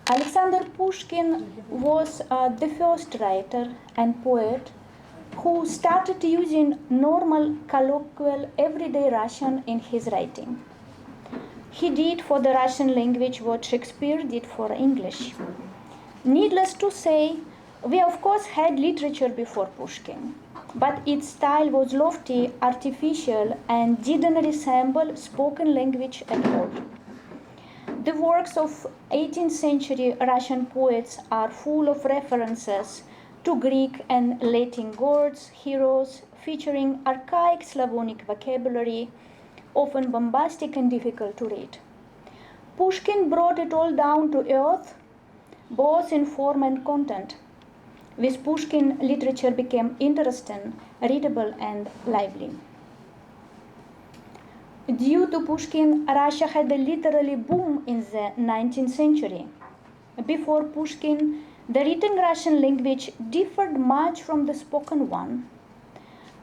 Alexander Pushkin was the first writer and poet who started using normal, colloquial, everyday Russian in his writing. He did for the Russian language what Shakespeare did for English. Needless to say, we of course had literature before Pushkin, but its style was lofty, artificial, and didn't resemble spoken language at all. The works of 18th century Russian poets are full of references to Greek and Latin gods, heroes, featuring archaic Slavonic vocabulary, often bombastic and difficult to read. Pushkin brought it all down to earth, both in form and content. With Pushkin, literature became interesting, readable, and lively. Due to Pushkin, Russia had a literary boom in the 19th century. Before Pushkin, the written Russian language differed much from the spoken one.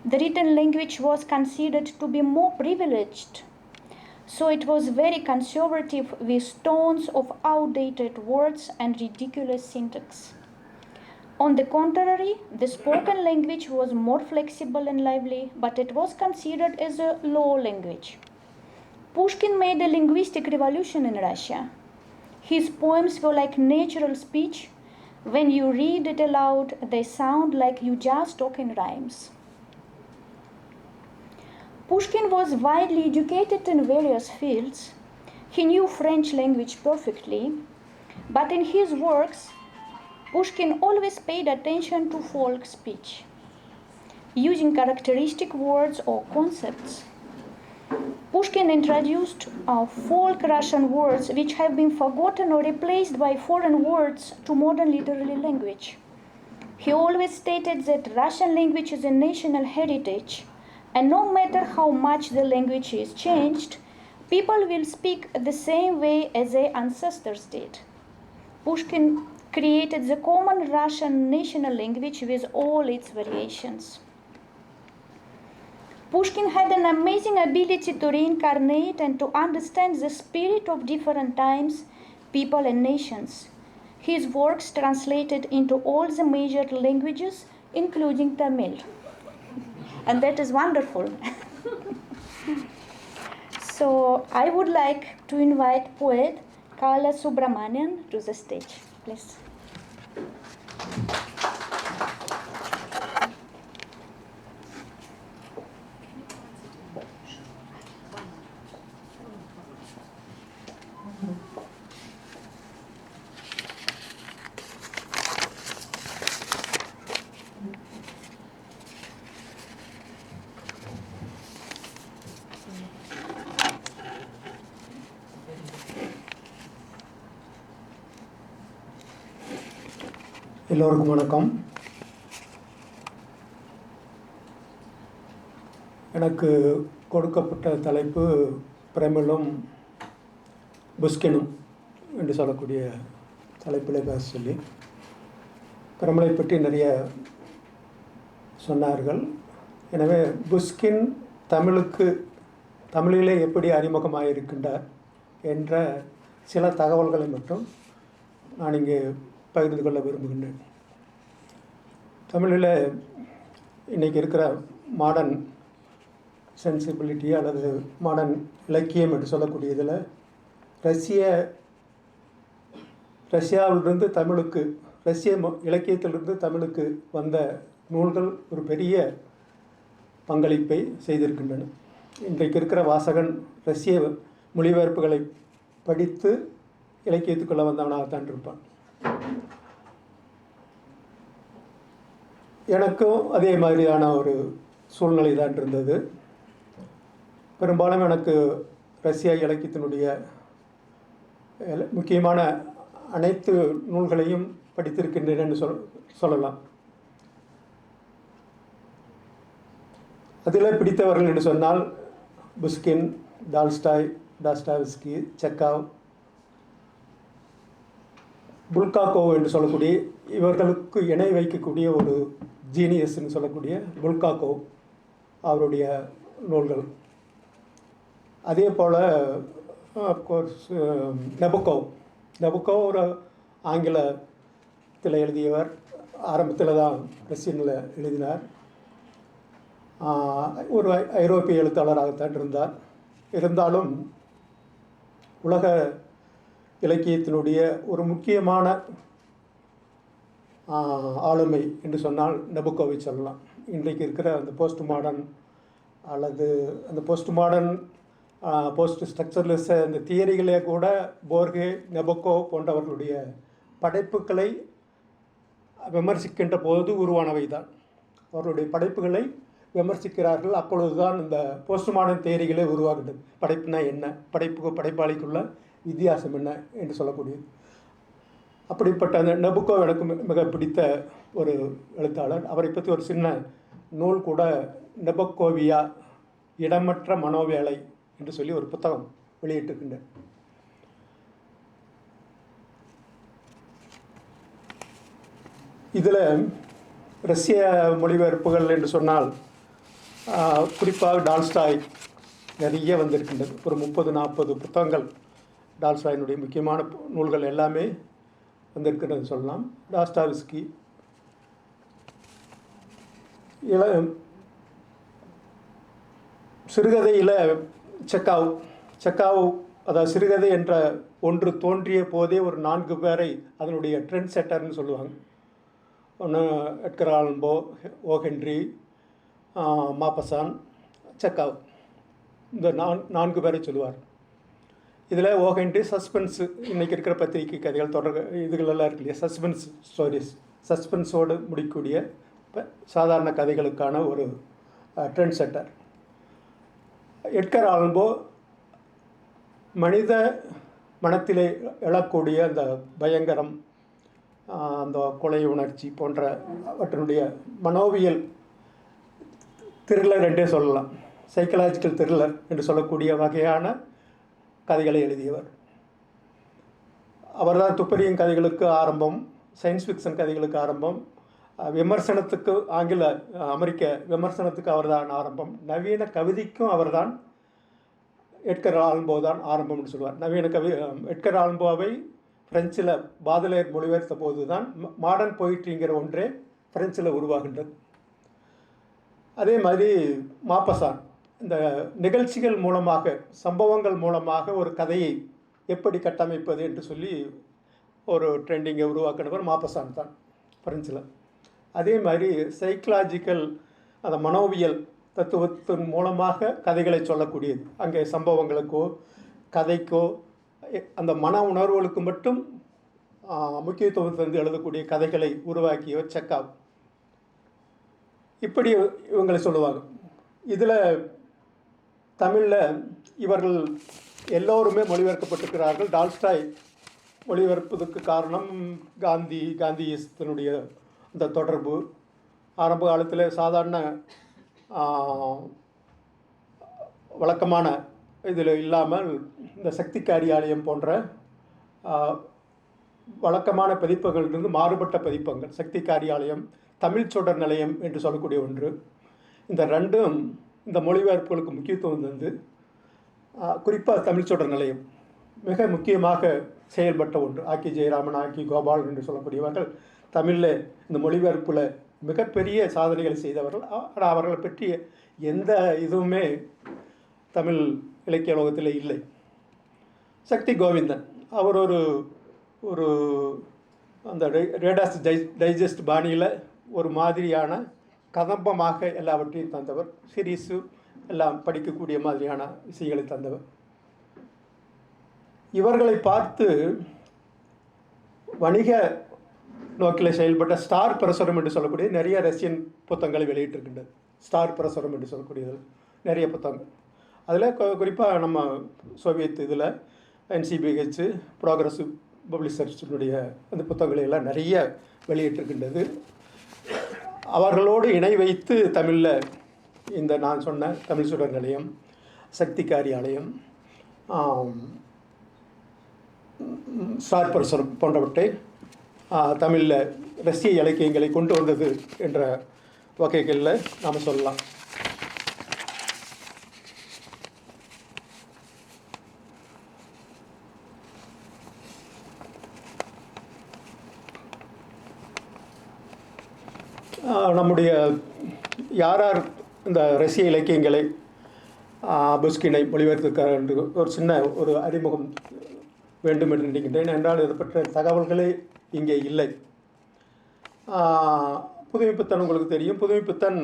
The written language was considered to be more privileged, so it was very conservative with tons of outdated words and ridiculous syntax. On the contrary, the spoken language was more flexible and lively, but it was considered as a low language. Pushkin made a linguistic revolution in Russia. His poems were like natural speech. When you read it aloud, they sound like you just talk in rhymes. Pushkin was widely educated in various fields. He knew French language perfectly, but in his works, Pushkin always paid attention to folk speech, using characteristic words or concepts. Pushkin introduced folk Russian words which have been forgotten or replaced by foreign words to modern literary language. He always stated that Russian language is a national heritage, and no matter how much the language is changed, people will speak the same way as their ancestors did. Pushkin created the common Russian national language with all its variations. Pushkin had an amazing ability to reincarnate and to understand the spirit of different times, people, and nations. His works translated into all the major languages, including Tamil. And that is wonderful. So I would like to invite poet Kala Subramanian to the stage, please. எல்லோருக்கும் வணக்கம். எனக்கு கொடுக்கப்பட்ட தலைப்பு பிரமிழும் புஷ்கினும் என்று சொல்லக்கூடிய தலைப்பில் பேச சொல்லி, பிரமிழை பற்றி நிறைய சொன்னார்கள். எனவே புஷ்கின் தமிழிலே எப்படி அறிமுகமாக இருக்கின்றார் என்ற சில தகவல்களை மட்டும் நான் இங்கே பகிர்ந்து கொள்ள விரும்புகின்றேன். தமிழில் இன்றைக்கி இருக்கிற மாடர்ன் சென்சிபிலிட்டி அல்லது மாடர்ன் இலக்கியம் என்று சொல்லக்கூடிய இதில் ரஷ்யாவிலிருந்து தமிழுக்கு, ரஷ்ய இலக்கியத்திலிருந்து தமிழுக்கு வந்த நூல்கள் ஒரு பெரிய பங்களிப்பை செய்திருக்கின்றன. இன்றைக்கு இருக்கிற வாசகன் ரஷ்ய மொழிபெயர்ப்புகளை படித்து இலக்கியத்துக்குள்ளே வந்தவனாகத்தான் இருப்பான். எனக்கும் அதே மாதிரியான ஒரு சூழ்நிலை தான் இருந்தது. பெரும்பாலும் எனக்கு ரஷ்ய இலக்கியத்தினுடைய முக்கியமான அனைத்து நூல்களையும் படித்திருக்கின்றேன் என்று சொல்லலாம். அதில் பிடித்தவர்கள் என்று சொன்னால் புஷ்கின், டால்ஸ்டாய், டாஸ்டாவ்ஸ்கி, செக்காவ், புல்காக்கோவ் என்று சொல்லக்கூடிய, இவர்களுக்கு இணை வைக்கக்கூடிய ஒரு ஜீனியஸ்ன்னு சொல்லக்கூடிய புல்காக்கோவ் அவருடைய நூல்கள். அதே போல் அஃப்கோர்ஸ் நபுக்கோவ் ஒரு ஆங்கிலத்தில் எழுதியவர். ஆரம்பத்தில் தான் ரஷ்யனில் எழுதினார். ஒரு ஐரோப்பிய எழுத்தாளராகத்தான் இருந்தார். இருந்தாலும் உலக இலக்கியத்தினுடைய ஒரு முக்கியமான ஆளுமை என்று சொன்னால் நபுக்கோவை சொல்லலாம். இன்றைக்கு இருக்கிற அந்த போஸ்ட் மாடர்ன் அல்லது அந்த போஸ்ட் மாடர்ன் போஸ்ட் ஸ்ட்ரக்சர்லெஸ் அந்த தியரிகளே கூட போர்கே, நபுக்கோ போன்றவர்களுடைய படைப்புகளை விமர்சிக்கின்ற போது உருவானவை தான். அவர்களுடைய படைப்புகளை விமர்சிக்கிறார்கள். அப்பொழுது தான் இந்த போஸ்ட் மாடர்ன் தியரிகளே உருவாகுது. படைப்புனா என்ன, படைப்பாளிக்குள்ள வித்தியாசம் என்ன என்று சொல்லக்கூடியது. அப்படிப்பட்ட அந்த நபுக்கோ எனக்கு மிக பிடித்த ஒரு எழுத்தாளர். அவரை பற்றி ஒரு சின்ன நூல் கூட, நபுக்கோவியா இடமற்ற மனோவேலை என்று சொல்லி ஒரு புத்தகம் வெளியிட்டிருக்கின்றேன். இதில் ரஷ்ய மொழிபெயர்ப்புகள் என்று சொன்னால் குறிப்பாக டால்ஸ்டாய் நிறைய வந்திருக்கின்றது. ஒரு 30-40 புத்தகங்கள் டால்ஸ்டாயினுடைய முக்கியமான நூல்கள் எல்லாமே வந்திருக்கிறது சொல்லலாம். டாஸ்டாவிஸ்கி, சிறுகதையில் செக்காவ் அதாவது சிறுகதை என்ற ஒன்று தோன்றிய போதே ஒரு 4 பேரை அதனுடைய ட்ரெண்ட் செட்டர்னு சொல்லுவாங்க. ஒன்று எட்கர் ஆலன் போ, ஓ ஹென்றி, மாப்பசான், செக்காவ். இந்த 4 பேரை சொல்லுவார். இதில் ஓ ஹென்றி சஸ்பென்ஸு, இன்றைக்கி இருக்கிற பத்திரிகை கதைகள் தொடர் இதுகளெல்லாம் இருக்கு இல்லையா, சஸ்பென்ஸ் ஸ்டோரிஸ், சஸ்பென்ஸோடு முடிக்கக்கூடிய சாதாரண கதைகளுக்கான ஒரு ட்ரெண்ட் செட்டர். எட்கர் ஆலன் போ மனித மனத்திலே எழக்கூடிய அந்த பயங்கரம், அந்த கொலை உணர்ச்சி போன்ற அவற்றினுடைய மனோவியல் த்ரில்லர் என்றே சொல்லலாம், சைக்கலாஜிக்கல் த்ரில்லர் என்று சொல்லக்கூடிய வகையான கதைகளை எழுதியவர். அவர்தான் துப்பறியும் கதைகளுக்கு ஆரம்பம், சயின்ஸ் ஃபிக்ஷன் கதைகளுக்கு ஆரம்பம், விமர்சனத்துக்கு அமெரிக்க விமர்சனத்துக்கு அவர்தான் ஆரம்பம், நவீன கவிதைக்கும் அவர்தான் எட்கர் ஆலன் போ தான் ஆரம்பம்னு சொல்லுவார். நவீன எட்கர் ஆலன் போவை ஃப்ரெஞ்சில் பாதலேர் மொழிபெயர்த்த போது தான் மாடர்ன் போயிட்ரிங்கிற ஒன்றே ஃப்ரெஞ்சில் உருவாகின்றது. அதே மாதிரி மாப்பசான் இந்த நிகழ்ச்சிகள் மூலமாக, சம்பவங்கள் மூலமாக ஒரு கதையை எப்படி கட்டமைப்பது என்று சொல்லி ஒரு ட்ரெண்டிங்கை உருவாக்கினவர் மாப்பசான் தான் ஃப்ரெஞ்சில். அதே மாதிரி சைக்கலாஜிக்கல் அந்த மனோவியல் தத்துவத்தின் மூலமாக கதைகளை சொல்லக்கூடியது. அங்கே சம்பவங்களுக்கோ கதைக்கோ அந்த மன உணர்வுகளுக்கு மட்டும் முக்கியத்துவம் தந்து எழுதக்கூடிய கதைகளை உருவாக்கியவர் செக்காவ். இப்படி இவங்களை சொல்லுவாங்க. இதில் தமிழில் இவர்கள் எல்லோருமே மொழிபெயர்க்கப்பட்டிருக்கிறார்கள். டால்ஸ்டாய் மொழிபெயர்ப்பதற்கு காரணம் காந்தியத்தினுடைய இந்த தொடர்பு. ஆரம்ப காலத்தில் சாதாரண வழக்கமான இதில் இல்லாமல் இந்த சக்தி காரியாலயம் போன்ற வழக்கமான பதிப்பங்களிலிருந்து மாறுபட்ட பதிப்பங்கள், சக்தி காரியாலயம், தமிழ் சுடர் நிலையம் என்று சொல்லக்கூடிய ஒன்று. இந்த ரெண்டும் இந்த மொழிபெயர்ப்புகளுக்கு முக்கியத்துவம் தந்து, குறிப்பாக தமிழ் சுடர் நிலையம் மிக முக்கியமாக செயல்பட்ட ஒன்று. ஆக்கி ஜெயராமன், ஆக்கி கோபால் என்று சொல்லக்கூடியவர்கள் தமிழில் இந்த மொழிபெயர்ப்பில் மிகப்பெரிய சாதனைகளை செய்தவர்கள். ஆனால் அவர்களை பற்றி எந்த இதுவுமே தமிழ் இலக்கிய உலகத்தில் இல்லை. சக்தி கோவிந்தன் அவர் ஒரு அந்த ரேடாஸ் டைஜஸ்ட் பாணியில் ஒரு மாதிரியான கதம்பமாக எல்லாவற்றையும் தந்தவர். சீரீஸு எல்லாம் படிக்கக்கூடிய மாதிரியான விஷயங்களை தந்தவர். இவர்களை பார்த்து வணிக நோக்கில் செயல்பட்ட ஸ்டார் பிரசுரம் என்று சொல்லக்கூடிய நிறைய ரஷ்யன் புத்தகங்களை வெளியிட்டிருக்கின்றது. ஸ்டார் பிரசுரம் என்று சொல்லக்கூடியது நிறைய புத்தகங்கள். அதில் குறிப்பாக நம்ம சோவியத் இதில் NCBH ப்ரோக்ரஸிவ் பப்ளிஷர்ஸினுடைய அந்த புத்தகங்களை எல்லாம் நிறைய வெளியிட்டிருக்கின்றது. அவர்களோடு இணை வைத்து தமிழில் இந்த நான் சொன்ன தமிழ் சுடர் நிலையம், சக்தி காரியாலயம், ஸ்டார் பிரசுரம் போன்றவற்றை தமிழில் ரஷ்ய இலக்கியங்களை கொண்டு வந்தது என்ற வகைகளில் நாம் சொல்லலாம். நம்முடைய யார் யார் இந்த ரஷ்ய இலக்கியங்களை புஷ்கினை மொழிபெயர்த்திருக்கார் என்று ஒரு சின்ன ஒரு அறிமுகம் வேண்டும் என்று நினைக்கின்றேன். என்றால் இதை பற்றிய தகவல்களே இங்கே இல்லை. புதுமைப்பித்தன் உங்களுக்கு தெரியும். புதுமைப்பித்தன்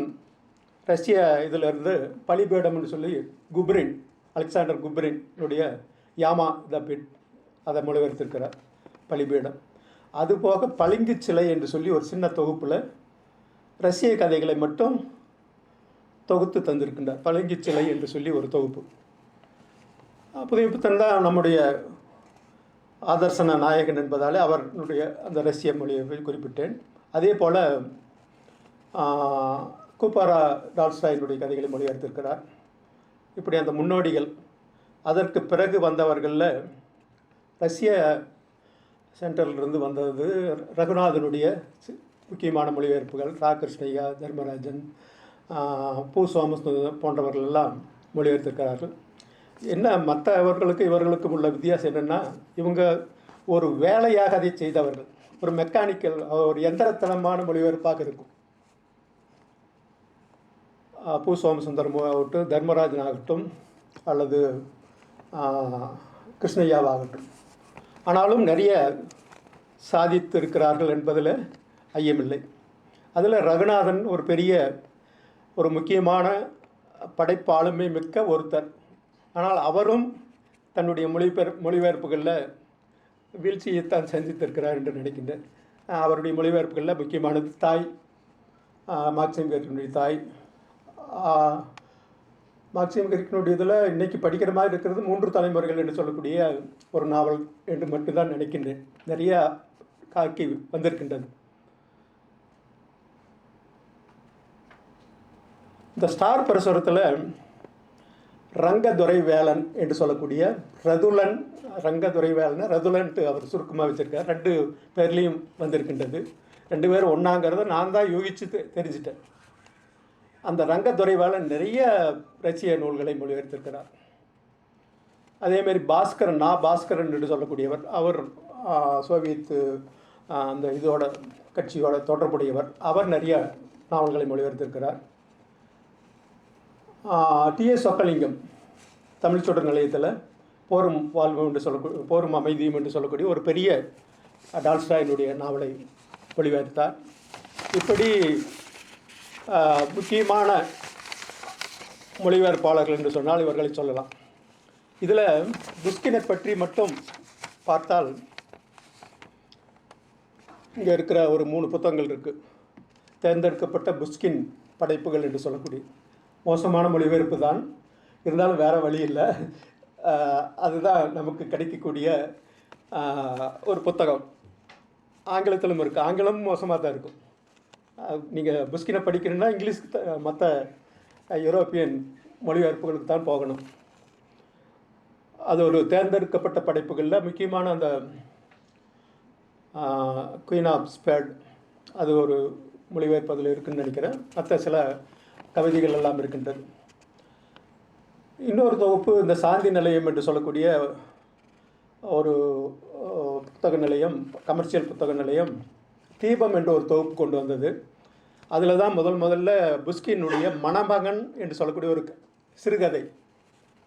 ரஷ்ய இதிலிருந்து பலிபீடம் என்று சொல்லி குப்ரின், அலெக்சாண்டர் குப்ரினுடைய யாமா த பிட் அதை மொழிபெயர்த்திருக்கிறார், பலிபீடம். அதுபோக பளிங்கு சிலை என்று சொல்லி ஒரு சின்ன தொகுப்பில் ரஷ்ய கதைகளை மட்டும் தொகுத்து தந்திருக்கின்றார். பளிங்கு சிலை என்று சொல்லி ஒரு தொகுப்பு. புதுமைப்பித்தன் தான் நம்முடைய ஆதர்சன நாயகன் என்பதாலே அவருடைய அந்த ரஷ்ய மொழியை குறிப்பிட்டேன். அதே போல் கூப்பாரா டால்ஸ்டாயினுடைய கதைகளை மொழிபெயர்த்திருக்கிறார். இப்படி அந்த முன்னோடிகள். அதற்கு பிறகு வந்தவர்களில் ரஷ்ய சென்ட்ரலிருந்து வந்தது ரகுநாதனுடைய முக்கியமான மொழிபெயர்ப்புகள். ரா கிருஷ்ணய்யா, தர்மராஜன், பூ சோமசுந்தரம் போன்றவர்கள் எல்லாம் மொழிபெயர்த்திருக்கிறார்கள். என்ன மற்றவர்களுக்கு இவர்களுக்கும் உள்ள வித்தியாசம் என்னென்னா, இவங்க ஒரு வேலையாக அதை செய்தவர்கள். ஒரு மெக்கானிக்கல், ஒரு எந்திரத்தனமான மொழிபெயர்ப்பாக இருக்கும். பூ சோமசுந்தரம் ஆகட்டும், தர்மராஜன் ஆகட்டும், அல்லது கிருஷ்ணய்யாவாகட்டும். ஆனாலும் நிறைய சாதித்து இருக்கிறார்கள் என்பதில் ஐயமில்லை. அதில் ரகுநாதன் ஒரு பெரிய ஒரு முக்கியமான படைப்பாளுமை மிக்க ஒருத்தர். ஆனால் அவரும் தன்னுடைய மொழிபெயர்ப்புகளில் வீழ்ச்சியைத்தான் சந்தித்திருக்கிறார் என்று நினைக்கின்றேன். அவருடைய மொழிபெயர்ப்புகளில் முக்கியமானது தாய், மார்க்சிம் கோர்க்கினுடைய தாய். மார்க்சிம் கோர்க்கினுடைய இதில் இன்றைக்கி படிக்கிற மாதிரி இருக்கிறது 3 தலைமுறைகள் என்று சொல்லக்கூடிய ஒரு நாவல் என்று மட்டும்தான் நினைக்கின்றேன். நிறையா காக்கி வந்திருக்கின்றது. இந்த ஸ்டார் பிரசுரத்தில் ரங்கதுரை வேலன் என்று சொல்லக்கூடிய ரதுலன், ரங்கதுரை வேலன் ரதுலன்ட்டு அவர் சுருக்கமாக வச்சுருக்கார். 2 பேர்லேயும் வந்திருக்கின்றது. 2 பேரும் ஒன்றாங்கிறத நான் தான் யூகித்து தெரிஞ்சிட்டேன். அந்த ரங்கதுரை வேலன் நிறைய ரஷ்ய நூல்களை மொழிபெயர்த்திருக்கிறார். அதேமாரி பாஸ்கரன், பாஸ்கரன் என்று சொல்லக்கூடியவர், அவர் சோவியத்து அந்த இதோட கட்சியோட தொடர்புடையவர். அவர் நிறைய நாவல்களை மொழிபெயர்த்திருக்கிறார். டிஎஸ் சொக்கலிங்கம் தமிழ் சுடர் நிலையத்தில் போரும் வாழ்வும் என்று சொல்லக்கூடிய, போரும் அமைதியும் என்று சொல்லக்கூடிய ஒரு பெரிய டால்ஸ்டாயினுடைய நாவலை மொழிபெயர்த்தார். இப்படி முக்கியமான மொழிபெயர்ப்பாளர்கள் என்று சொன்னால் இவர்களை சொல்லலாம். இதில் புஷ்கினை பற்றி மட்டும் பார்த்தால் இங்கே இருக்கிற ஒரு 3 புத்தகங்கள் இருக்குது. தேர்ந்தெடுக்கப்பட்ட புஷ்கின் படைப்புகள் என்று சொல்லக்கூடிய மோசமான மொழிபெயர்ப்பு தான், இருந்தாலும் வேறு வழி இல்லை. அதுதான் நமக்கு கிடைக்கக்கூடிய ஒரு புத்தகம். ஆங்கிலத்திலும் இருக்குது. ஆங்கிலமும் மோசமாக தான் இருக்கும். நீங்கள் புஷ்கினை படிக்கிறீங்கன்னா இங்கிலீஷ்க்கு மற்ற யூரோப்பியன் மொழிபெயர்ப்புகளுக்கு தான் போகணும். அது ஒரு தேர்ந்தெடுக்கப்பட்ட படைப்புகளில் முக்கியமான அந்த குயின் ஆஃப் ஸ்பேட், அது ஒரு மொழிபெயர்ப்பதில் இருக்குதுன்னு நினைக்கிறேன். மற்ற சில கவிதைகள் எல்லாம் இருக்கின்றது. இன்னொரு தொகுப்பு இந்த சாந்தி நிலையம் என்று சொல்லக்கூடிய ஒரு புத்தக நிலையம், கமர்ஷியல் புத்தக நிலையம் தீபம் என்று ஒரு தொகுப்பு கொண்டு வந்தது. அதில் தான் முதல்ல புஷ்கினுடைய மணமகன் என்று சொல்லக்கூடிய ஒரு சிறுகதை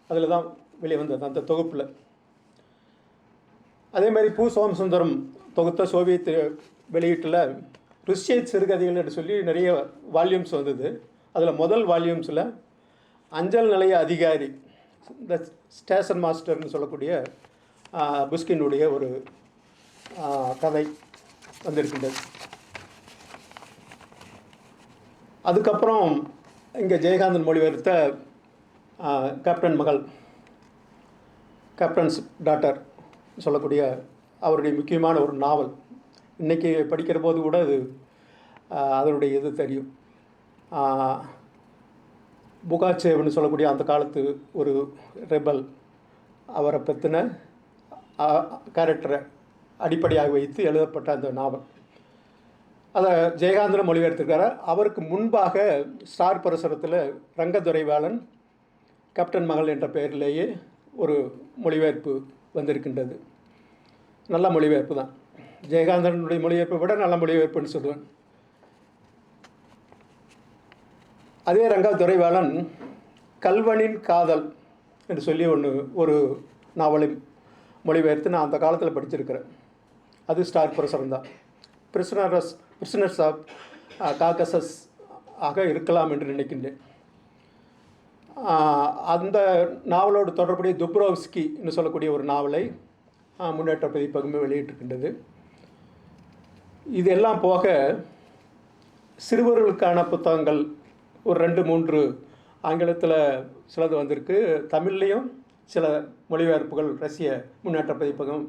அதில் தான் வெளிவந்தது அந்த தொகுப்பில். அதேமாதிரி பூ சோமசுந்தரம் தொகுத்த சோவியத் வெளியீட்டில் ருஷ்ய சிறுகதைகள் என்று சொல்லி நிறைய வால்யூம்ஸ் வந்தது. அதில் முதல் வால்யூம்ஸில் அஞ்சல் நிலைய அதிகாரி, இந்த ஸ்டேஷன் மாஸ்டர்னு சொல்லக்கூடிய புஷ்கினுடைய ஒரு கதை வந்திருக்கின்றது. அதுக்கப்புறம் இங்கே ஜெயகாந்தன் மொழிபெயர்த்த கேப்டன் மகள், கேப்டன்ஸ் டாட்டர் சொல்லக்கூடிய அவருடைய முக்கியமான ஒரு நாவல். இன்றைக்கி படிக்கிற போது கூட அது அதனுடைய இது தெரியும். புகாச்சேவ்னு சொல்லக்கூடிய அந்த காலத்து ஒரு ரெபல், அவரை பற்றின கேரக்டரை அடிப்படையாக வைத்து எழுதப்பட்ட அந்த நாவல். அதை ஜெயகாந்தன் மொழிபெயர்த்திருக்கார். அவருக்கு முன்பாக ஸ்டார் பிரசுரத்தில் ரங்கதுரை வேலன் கேப்டன் மகள் என்ற பெயரிலேயே ஒரு மொழிபெயர்ப்பு வந்திருக்கின்றது. நல்ல மொழிபெயர்ப்பு தான். ஜெயகாந்தனுடைய மொழிபெயர்ப்பை விட நல்ல மொழிபெயர்ப்புன்னு சொல்லுவேன். அதே ரங்கா துரைவாளன் கல்வனின் காதல் என்று சொல்லி ஒரு நாவலை மொழிபெயர்த்து நான் அந்த காலத்தில் படிச்சிருக்கிறேன். அது ஸ்டார் பிரசுரம் தான். பிரிசனர்ஸ் ஆஃப் காக்கசஸ் ஆக இருக்கலாம் என்று நினைக்கின்றேன். அந்த நாவலோடு தொடர்புடைய துப்ரோவ்ஸ்கி என்று சொல்லக்கூடிய ஒரு நாவலை முன்னேற்ற பதிப்பகமே வெளியிட்டிருக்கின்றது. இதெல்லாம் போக சிறுவர்களுக்கான புத்தகங்கள் ஒரு 2-3 ஆங்கிலத்தில் சிலது வந்திருக்கு. தமிழ்லேயும் சில மொழிபெயர்ப்புகள் ரஷ்ய முன்னேற்ற பதிப்பகம்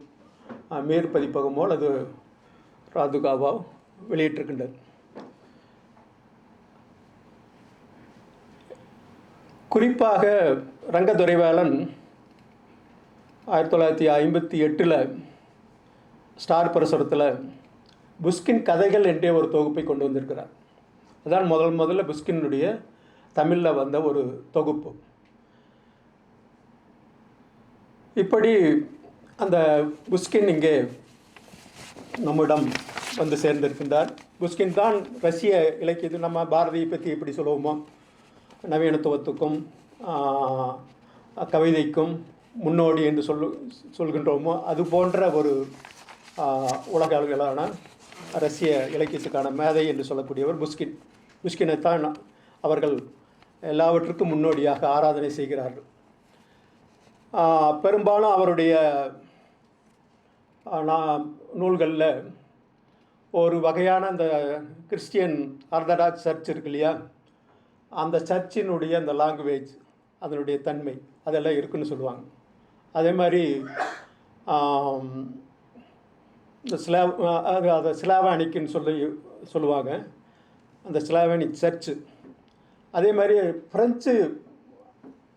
மேற் பதிப்பகமோ அல்லது ராதுகாவோ வெளியிட்டிருக்கின்றது. குறிப்பாக ரங்கதுரைவாளன் 1958 ஸ்டார் பிரசுரத்தில் புஷ்கின் கதைகள் என்றே ஒரு தொகுப்பை கொண்டு வந்திருக்கிறார். அதான் முதல்ல புஷ்கினுடைய தமிழில் வந்த ஒரு தொகுப்பு. இப்படி அந்த புஷ்கின் இங்கே நம்மிடம் வந்து சேர்ந்திருக்கின்றார். புஷ்கின் தான் ரஷ்ய இலக்கியத்தில் நம்ம பாரதியை பற்றி எப்படி சொல்லுவோமோ, நவீனத்துவத்துக்கும் கவிதைக்கும் முன்னோடி என்று சொல்கின்றோமோ அது போன்ற ஒரு உலக அளவிலான ரஷ்ய இலக்கியத்துக்கான மேதை என்று சொல்லக்கூடியவர் புஷ்கினைத்தான் அவர்கள் எல்லாவற்றுக்கும் முன்னோடியாக ஆராதனை செய்கிறார்கள். பெரும்பாலும் அவருடைய நூல்களில் ஒரு வகையான அந்த கிறிஸ்டியன் ஆர்த்தடாக்ஸ் சர்ச் இருக்கு இல்லையா, அந்த சர்ச்சினுடைய அந்த லாங்குவேஜ், அதனுடைய தன்மை அதெல்லாம் இருக்குன்னு சொல்லுவாங்க. அதே மாதிரி இந்த அதை ஸ்லாவானிக்குன்னு சொல்லுவாங்க, அந்த ஸ்லாவானிக் சர்ச்சு. அதே மாதிரி ஃப்ரெஞ்சு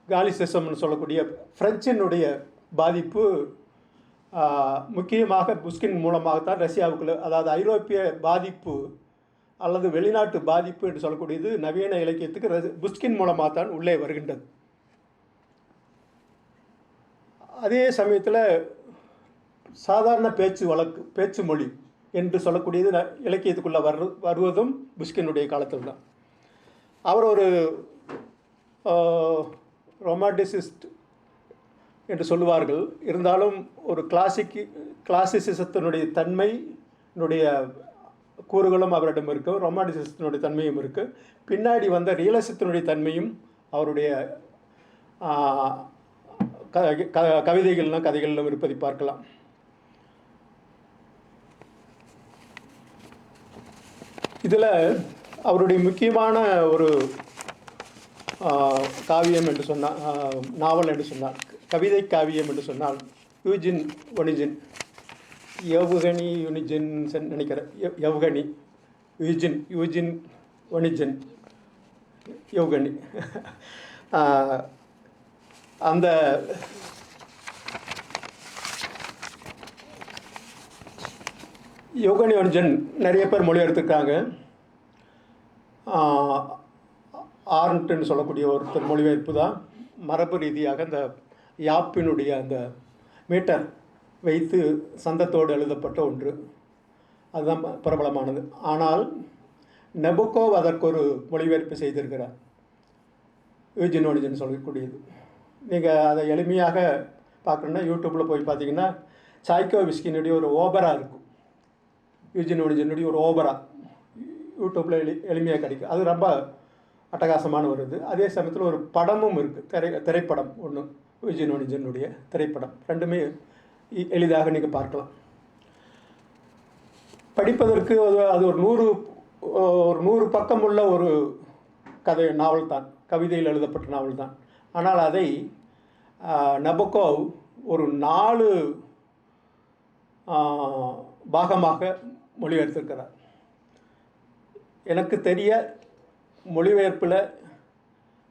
காலிசிசம்னு சொல்லக்கூடிய ஃப்ரெஞ்சினுடைய பாதிப்பு முக்கியமாக புஷ்கின் மூலமாகத்தான் ரஷ்யாவுக்குள்ள, அதாவது ஐரோப்பிய பாதிப்பு அல்லது வெளிநாட்டு பாதிப்பு என்று சொல்லக்கூடியது நவீன இலக்கியத்துக்கு புஷ்கின் மூலமாக தான் உள்ளே வருகின்றது. அதே சமயத்தில் சாதாரண பேச்சு மொழி என்று சொல்லக்கூடியது இலக்கியத்துக்குள்ளே வருவதும் புஷ்கினுடைய காலத்தில் தான். அவர் ஒரு ரொமான்டிசிஸ்ட் என்று சொல்லுவார்கள். இருந்தாலும் ஒரு கிளாசிசிசத்தினுடைய தன்மையினுடைய கூறுகளும் அவரிடம் இருக்குது, ரொமான்டிசிசத்தினுடைய தன்மையும் இருக்குது. பின்னாடி வந்த ரியலிசத்தினுடைய தன்மையும் அவருடைய கவிதைகளிலும் இருப்பதை பார்க்கலாம். இதில் அவருடைய முக்கியமான ஒரு காவியம் என்று சொன்னால், நாவல் என்று சொன்னால், கவிதை காவியம் என்று சொன்னால் யூஜின் ஒனிஜின், யவ்கனி யூனிஜின் நினைக்கிறேன், யவ்கனி யூஜின் ஒனிஜின் யவ்கனி. அந்த யவ்கனி ஒனிஜின் நிறைய பேர் மொழிபெயர்த்துருக்காங்க. ஆர்ன்ட்னு சொல்லக்கூடிய ஒருத்தர் மொழிபெயர்ப்பு தான் மரபு ரீதியாக அந்த யாப்பினுடைய அந்த மீட்டர் வைத்து சந்தத்தோடு எழுதப்பட்ட ஒன்று, அதுதான் பிரபலமானது. ஆனால் நெபுகோவ் அதற்கு ஒரு மொழிபெயர்ப்பு செய்திருக்கிறார், யூஜின் ஒனிஜின் சொல்லக்கூடியது. நீங்கள் அதை எளிமையாக பார்க்கணுன்னா யூடியூப்பில் போய் பார்த்தீங்கன்னா சாய்கோவிஸ்கினுடைய ஒரு ஓபரா இருக்கும், யூஜின் ஒனிஜினுடைய ஒரு ஓபரா யூடியூப்பில் எளிமையாக கிடைக்கும். அது ரொம்ப அட்டகாசமான வருது. அதே சமயத்தில் ஒரு படமும் இருக்குது, திரைப்படம் ஒன்று, யூஜின் ஒனிஜினுடைய திரைப்படம். ரெண்டுமே எளிதாக நீங்கள் பார்க்கலாம். படிப்பதற்கு அது ஒரு 100 பக்கம் உள்ள ஒரு நாவல் தான், கவிதையில் எழுதப்பட்ட நாவல் தான். ஆனால் அதை நபோகோவ் ஒரு 4 பாகமாக மொழிபெயர்த்திருக்கிறார். எனக்கு தெரிய மொழிபெயர்ப்பில்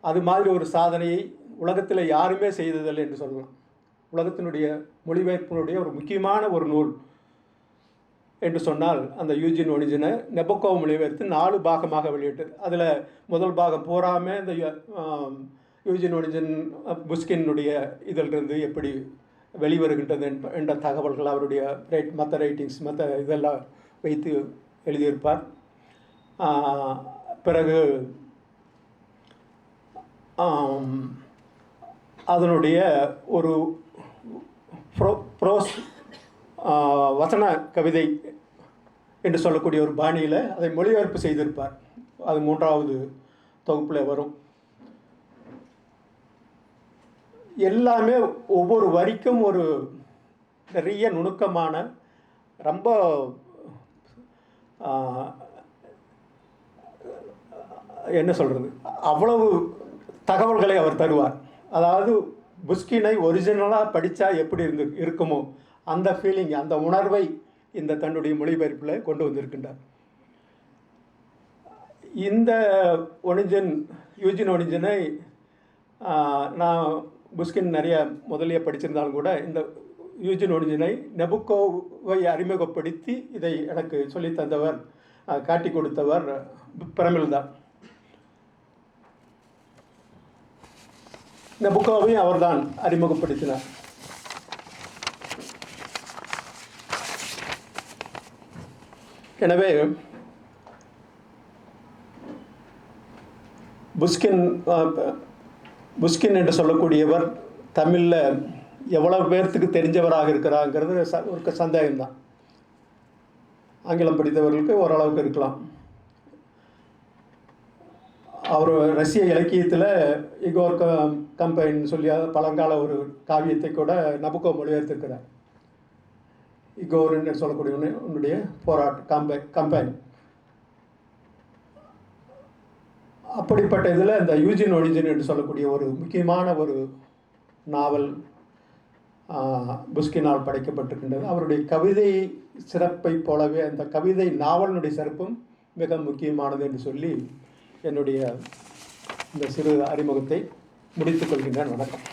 அது மாதிரி ஒரு சாதனையை உலகத்தில் யாருமே செய்ததில்லை என்று சொல்லலாம். உலகத்தினுடைய மொழிபெயர்ப்பினுடைய ஒரு முக்கியமான ஒரு நூல் என்று சொன்னால் அந்த யூஜின் ஒனிஜினை நெபோகோவ் மொழிபெயர்த்து 4 பாகமாக வெளியிட்டது. அதில் முதல் பாகம் போகாமல் இந்த யூஜின் ஒனிஜின் புஷ்கினுடைய இதிலிருந்து எப்படி வெளிவருகின்றது என்ற தகவல்கள் அவருடைய மற்ற ரைட்டிங்ஸ் மற்ற இதெல்லாம் வைத்து எழுதியிருப்பார். பிறகு அதனுடைய ஒரு ப்ரோஸ் வசன கவிதை என்று சொல்லக்கூடிய ஒரு பாணியில் அதை மொழிபெயர்ப்பு செய்திருப்பார். அது 3வது தொகுப்பில் வரும். எல்லாமே ஒவ்வொரு வரிக்கும் ஒரு நிறைய நுணுக்கமான ரொம்ப என்ன சொல்கிறது, அவ்வளவு தகவல்களை அவர் தருவார். அதாவது புஷ்கினை ஒரிஜினலாக படித்தா எப்படி இருக்குமோ அந்த ஃபீலிங், அந்த உணர்வை இந்த தன்னுடைய மொழிபெயர்ப்பில் கொண்டு வந்திருக்கின்றார். இந்த யூஜின் ஒனிஜனை நான் புஷ்கின் நிறைய முதலிய படிச்சிருந்தாலும் கூட இந்த யூஜின் ஒனிஜனை நபுக்கோவை அறிமுகப்படுத்தி இதை எனக்கு சொல்லித்தந்தவர், காட்டி கொடுத்தவர் பிரமிழ் தான். நபுக்கோவையும் அவர்தான் அறிமுகப்படுத்தினார். எனவே புஷ்கின் என்று சொல்லக்கூடியவர் தமிழில் எவ்வளவு பேர்த்துக்கு தெரிஞ்சவராக இருக்கிறாங்கிறது ஒரு சந்தேகம்தான். ஆங்கிலம் படித்தவர்களுக்கு ஓரளவுக்கு இருக்கலாம். அவர் ரஷ்ய இலக்கியத்தில் இகோர் கம்பைன் சொல்லி பழங்கால ஒரு காவியத்தை கூட நபுக்கோ மொழிபெயர்த்திருக்கிறார். இகோர் என்று சொல்லக்கூடிய உன்னுடைய கம்பைன். அப்படிப்பட்ட இதில் இந்த யூஜின் ஒனிஜன் என்று சொல்லக்கூடிய ஒரு முக்கியமான ஒரு நாவல் புஷ்கினால் படைக்கப்பட்டிருக்கின்றது. அவருடைய கவிதை சிறப்பை போலவே அந்த கவிதை நாவலினுடைய சிறப்பும் மிக முக்கியமானது என்று சொல்லி என்னுடைய இந்த சிறு அறிமுகத்தை முடித்துக் கொள்கின்றேன். வணக்கம்.